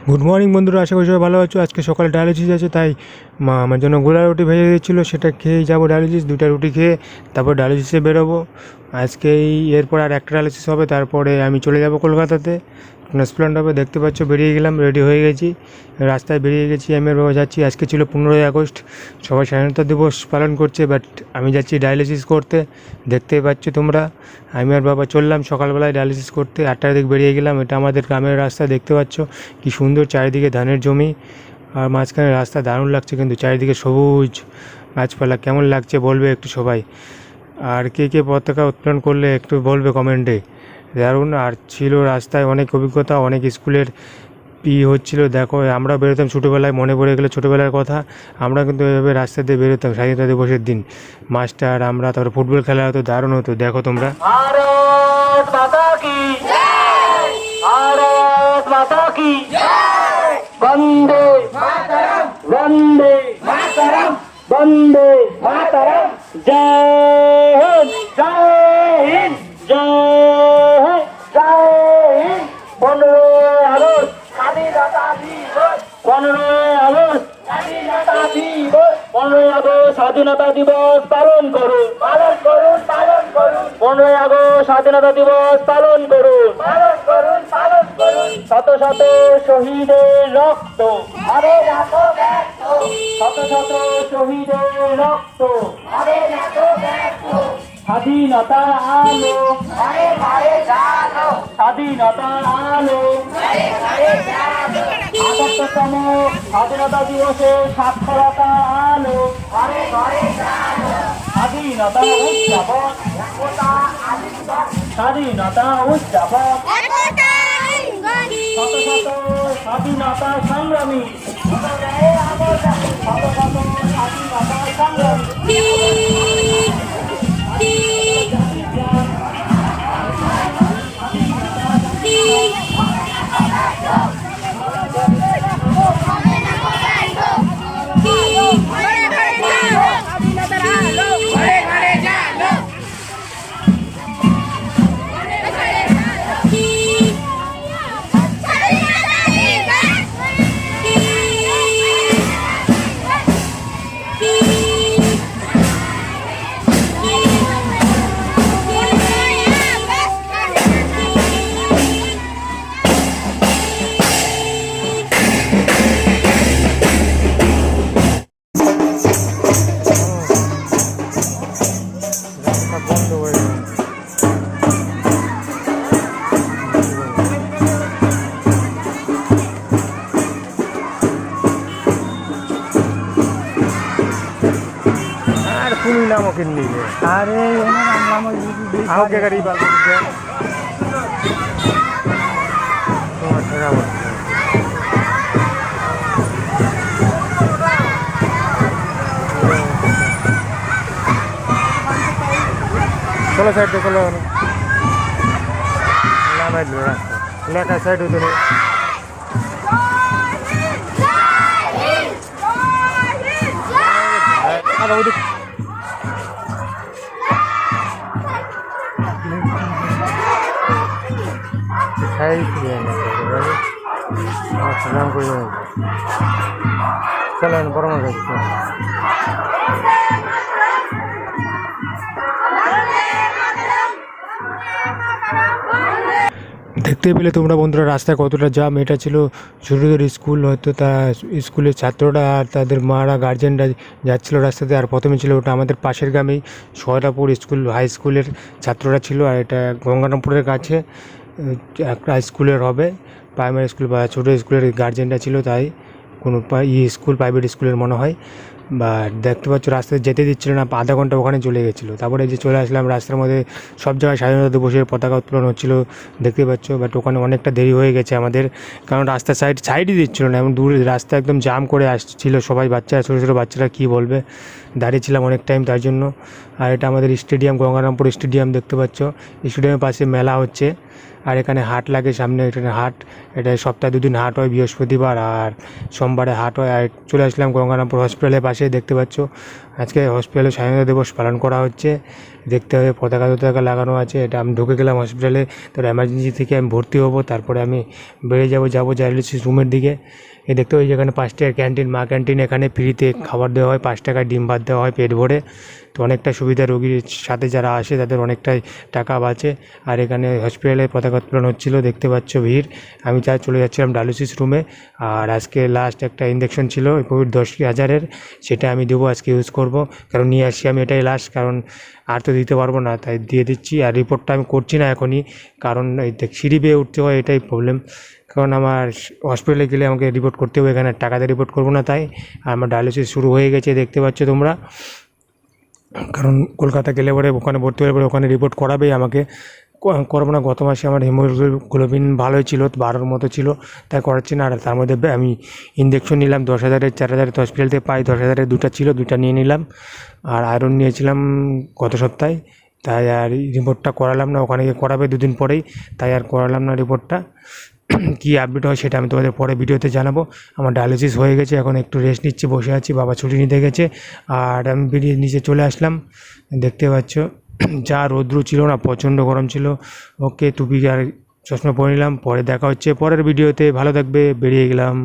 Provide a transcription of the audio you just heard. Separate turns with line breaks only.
Good morning বন্ধুরা, আশা করি সবাই ভালো আছো। আজকে সকালে ডায়ালিসিস আছে, তাই মা আমার জন্য গোলা রুটি ভেজে দিয়েছিলো, সেটা খেয়েই যাবো ডায়ালিসিস। দুটা রুটি খেয়ে তারপর ডায়ালিসিসে বেরোবো। আজকেই এরপর আর একটা ডায়ালিসিস হবে, তারপরে আমি চলে যাব কলকাতাতে, ট্রান্সপ্লান্ট হবে। দেখতে পাচ্ছ বেরিয়ে গেলাম, রেডি হয়ে গেছি, রাস্তায় বেরিয়ে গেছি। আমি আর বাবা যাচ্ছি। আজকে ছিল 15ই আগস্ট, সবাই স্বাধীনতা দিবস পালন করছে, বাট আমি যাচ্ছি ডায়ালিসিস করতে। দেখতেই পাচ্ছ তোমরা, আমি আর বাবা চললাম সকালবেলায় ডায়ালিসিস করতে। 8টার দিকে বেরিয়ে গেলাম। এটা আমাদের গ্রামের রাস্তা, দেখতে পাচ্ছ কি সুন্দর, চারিদিকে ধানের জমি আর মাঝখানে রাস্তা। দারুণ লাগছে কিন্তু, চারিদিকে সবুজ গাছপালা। কেমন লাগছে বলবে একটু সবাই। আর কে কে পতাকা উত্তোলন করলে একটু বলবে কমেন্টে। দারুণ। আর ছিল রাস্তায় অনেক অভিজ্ঞতা, অনেক স্কুলের হচ্ছিল। দেখো, আমরা বেরোতাম ছোটোবেলায়, মনে পড়ে গেলে ছোটোবেলার কথা। আমরা কিন্তু এভাবে রাস্তা দিয়ে বেরোতাম স্বাধীনতা দিবসের দিন। মাস্টার, আমরা, তারপরে ফুটবল খেলা হতো, দারুণ হতো। দেখো তোমরা।
भारत माता की जय, भारत माता की जय, वंदे मातरम, वंदे मातरम, वंदे मातरम। जय हिंद, जय हिंद, जय हिंद, जय हिंद। 15 আগস্ট স্বাধীনতা দিবস, 15 আগস্ট স্বাধীনতা দিবস, 15 আগস্ট স্বাধীনতা দিবস পালন করুন, পালন করুন, পালন করুন। 15 আগস্ট স্বাধীনতা দিবস পালন করুন, পালন করুন, পালন করুন। শত শত শহীদের রক্ত হবে না তো ব্যর্থ, শত শত শহীদের রক্ত হবে না তো ব্যর্থ। স্বাধীনতার আলো ঘরে ঘরে জালো, স্বাধীনতার আলো ঘরে ঘরে জালো। ৭৮তম স্বাধীনতা দিবসে সাক্ষরতার আলো ঘরে ঘরে জালো। স্বাধীনতা উদযাপন, স্বাধীনতা উদযাপন। শত শত স্বাধীনতা সংগ্রামী, শত শত স্বাধীনতা সংগ্রামী।
বন্ধ হয়ে গেল। আর শুনলাম ওকে নিয়ে,
अरे
আমাকে গাড়ি বার করে দেয়। তোমার ঠেকা বলছে। চলো সাইড দিয়ে চলো, নামাই দিল রাস্তা, লেখা সাইড হতে নেই। আর ওদিক চলো বড় মাছ আছে। দেখতে পেলে তোমরা বন্ধুরা রাস্তায় কতটা জাম। এটা ছিল ছোটোদের স্কুল, হয়তো তা স্কুলের ছাত্ররা আর তাদের মারা গার্জেনরা যাচ্ছিলো রাস্তাতে। আর প্রথমে ছিল ওটা আমাদের পাশের গ্রামেই সয়রাপুর স্কুল, হাই স্কুলের ছাত্ররা ছিল। আর এটা গঙ্গারামপুরের কাছে একটা স্কুলের হবে, প্রাইমারি স্কুল বা ছোটো স্কুলের গার্জেনরা ছিল, তাই কোনো স্কুল প্রাইভেট স্কুলের মনে হয়। বা দেখতে পাচ্ছ রাস্তায় যেতে দিচ্ছিল না, আধা ঘন্টা ওখানে চলে গেছিলো। তারপরে যে চলে আসলাম রাস্তার মধ্যে, সব জায়গায় স্বাধীনতা দিবসের পতাকা উত্তোলন হচ্ছিলো, দেখতে পাচ্ছ। বাট ওখানে অনেকটা দেরি হয়ে গেছে আমাদের, কারণ রাস্তার সাইডই দিচ্ছিলো না, এমন দূরে রাস্তা একদম জাম করে আসছিলো সবাই। বাচ্চারা, ছোটো ছোটো বাচ্চারা কী বলবে, দাঁড়িয়েছিলাম অনেক টাইম তার জন্য। আর এটা আমাদের স্টেডিয়াম, গঙ্গারামপুর স্টেডিয়াম, দেখতে পাচ্ছ। স্টেডিয়ামের পাশে মেলা হচ্ছে, আর এখানে হাট লাগে সামনে। এখানে হাট, এটা সপ্তাহে 2 দিন হাট হয়, বৃহস্পতিবার আর সোমবারে হাট হয়। আর চলে আসলাম গঙ্গারামপুর হসপিটালের পাশে, দেখতে পাচ্ছ। আজকে হসপিটালে স্বাধীনতা দিবস পালন করা হচ্ছে। দেখতে হবে পতাকা লাগানো আছে। এটা আমি ঢুকে গেলাম হসপিটালে, তো এমার্জেন্সি থেকে আমি ভর্তি হব, তারপরে আমি বেরিয়ে যাবো ডায়ালিসিস রুমের দিকে। এই দেখতে হবে যেখানে 5 টাকার ক্যান্টিন, মা ক্যান্টিন, এখানে ফ্রিতে খাবার দেওয়া হয়, 5 টাকায় ডিম ভাত দেওয়া হয় পেট ভরে। তো অনেকটা সুবিধা, রোগীর সাথে যারা আসে তাদের অনেকটাই টাকা বাঁচে। আর এখানে হসপিটালে পতাকা উত্তোলন হচ্ছিলো, দেখতে পাচ্ছ ভিড়। আমি চলে যাচ্ছিলাম ডায়ালিসিস রুমে। আর আজকে লাস্ট একটা ইঞ্জেকশন ছিল কোভিড 10,000-এর, সেটা আমি দেবো আজকে, ইউজ করব। কারণ নিয়ে আসছি আমি, এটাই লাস্ট, কারণ আর তো দিতে পারবো না, তাই দিয়ে দিচ্ছি। আর রিপোর্টটা আমি করছি না এখনই, কারণ এই সিঁড়ি বেয়ে উঠতে হয়, এটাই প্রবলেম। কারণ আমার হসপিটালে গেলে আমাকে রিপোর্ট করতে হবে, এখানে টাকা দিয়ে রিপোর্ট করবো না। তাই আর আমার ডায়ালিসিস শুরু হয়ে গেছে, দেখতে পাচ্ছ তোমরা। কারণ কলকাতা গেলে পরে ওখানে ভর্তি হলে পরে ওখানে রিপোর্ট করাবেই আমাকে। করবো না, গত মাসে আমার হিমোগ্লোবিন ভালোই ছিল, 12 মতো ছিল, তাই করাচ্ছি না। আর তার মধ্যে আমি ইঞ্জেকশন নিলাম 10,000-এর, 4,000 তো হসপিটাল থেকে পাই, 10,000-এর 2টা ছিল, 2টা নিয়ে নিলাম। আর আয়রন নিয়েছিলাম গত সপ্তাহে, তাই আর রিপোর্টটা করালাম না। ওখানে গিয়ে করাবে 2 দিন পরেই, তাই আর করালাম না রিপোর্টটা। কী আপডেট হয় সেটা আমি তোমাদের পরে ভিডিওতে জানাবো। আমার ডায়ালিসিস হয়ে গেছে, এখন একটু রেস্ট নিচ্ছি, বসে আছি, বাবা ছুটি নিতে গেছে। আর আমি বেরিয়ে নিচে চলে আসলাম, দেখতে পাচ্ছ। যা রৌদ্র ছিল না, প্রচণ্ড গরম ছিল। ওকে, টুপি আর চশমা পরে নিলাম, পরে দেখা হচ্ছে পরের ভিডিওতে। ভালো থাকবে, বেরিয়ে গেলাম।